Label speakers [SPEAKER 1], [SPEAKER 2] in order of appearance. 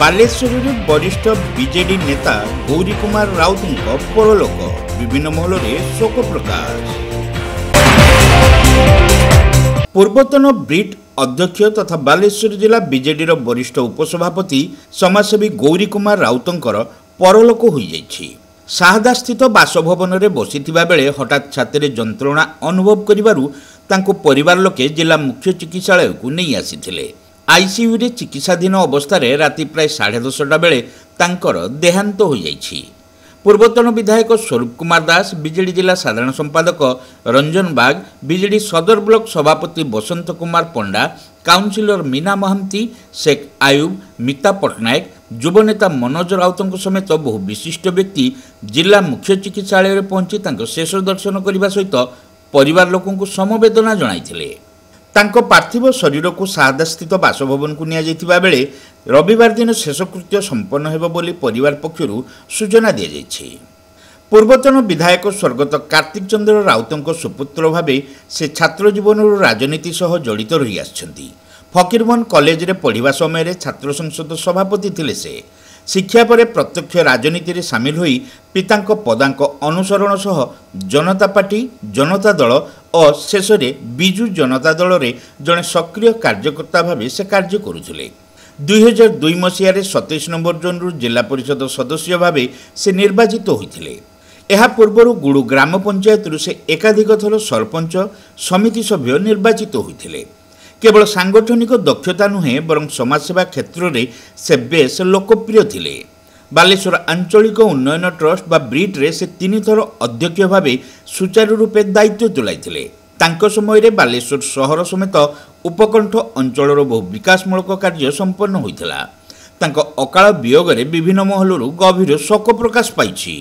[SPEAKER 1] ବାଲେଶ୍ୱରରେ ବରିଷ୍ଠ ବିଜେଡି ନେତା ଗୌରୀ କୁମାର ରାଉତଙ୍କ ପରଲୋକ ବିଭିନ୍ନ ମହଲରେ ଶୋକ ପ୍ରକାଶ। ପୂର୍ବତନ ବ୍ରିଟ୍ ଅଧ୍ୟକ୍ଷ ତଥା ବାଲେଶ୍ୱର ଜିଲ୍ଲା ବିଜେଡିର ବରିଷ୍ଠ ଉପସଭାପତି ସମାଜସେବୀ ଗୌରୀ କୁମାର ରାଉତଙ୍କର ପରଲୋକ ହୋଇଯାଇଛି। ସାହାଦାସ୍ଥିତ ବାସଭବନରେ ବସିଥିବା ବେଳେ ହଠାତ୍ ଛାତିରେ ଯନ୍ତ୍ରଣା ଅନୁଭବ କରିବାରୁ ତାଙ୍କୁ ପରିବାର ଲୋକେ ଜିଲ୍ଲା ମୁଖ୍ୟ ଚିକିତ୍ସାଳୟକୁ ନେଇ ଆସିଥିଲେ। आईसीयू चिकित्साधीन अवस्था राति प्राय 10:30 बेले तांकर देहांत हो जाइछि। पूर्वतन विधायक स्वरूप कुमार दास, बीजेडी जिला साधारण संपादक रंजन बाग, बीजेडी सदर ब्लॉक सभापति बसंत कुमार पंडा, काउंसिलर मीना महांती, शेख आयुब, मिता पटनायक, युवनेता मनोज राउत समेत बहु विशिष्ट व्यक्ति जिला मुख्य चिकित्सालय पहुंची शेष दर्शन करने सहित परिवार लोकंकु समवेदना जणाइथिले। तांको पार्थिव शरीर को साहदा स्थित बासभवन को निया बेले रविवार दिन शेषकृत्य संपन्न हेबो बोली परिवार पक्षरु सूचना दिया जाइछि। पूर्वतन विधायक स्वर्गत कार्तिक चंद्र राउतଙ୍କ सुपुत्र भावे से छात्र जीवन राजनीति सह जड़ित रही आछंती। फकीरमोहन कॉलेज रे पढ़िबा समय छात्र संसद सभापति थिले। से शिक्षा पर प्रत्यक्ष राजनीति रे सामिल होई पितांक पदांक अनुसरण सह जनता पार्टी, जनता दल और शेष बिजु जनता दल रे जड़े सक्रिय कार्यकर्ता भाव से कार्य करुले। 2002 मसीह 27 नंबर जोन रु जिला परिषद सदस्य भाव से निर्वाचित होते। यह पूर्व गुड़ू ग्राम पंचायत रु से एकाधिक थर सरपंच समिति सभ्य निर्वाचित होते। केवल सांगठनिक दक्षता नुहे बरं समाजसेवा क्षेत्र में से बेस लोकप्रिय थिले। बालेश्वर आंचलिक उन्नयन ट्रस्ट बा ब्रिट रे से 3 थर अध्यक्ष भाव सुचारू रूपे दायित्व तुलाइथिले। तांको समय रे बालेश्वर शहर समेत उपकंठ अंचलर बहु विकासमूलक कार्य संपन्न होइथिला। तांको अकाल वियोग रे विभिन्न महलरू गभीर शोक प्रकाश पाइछि।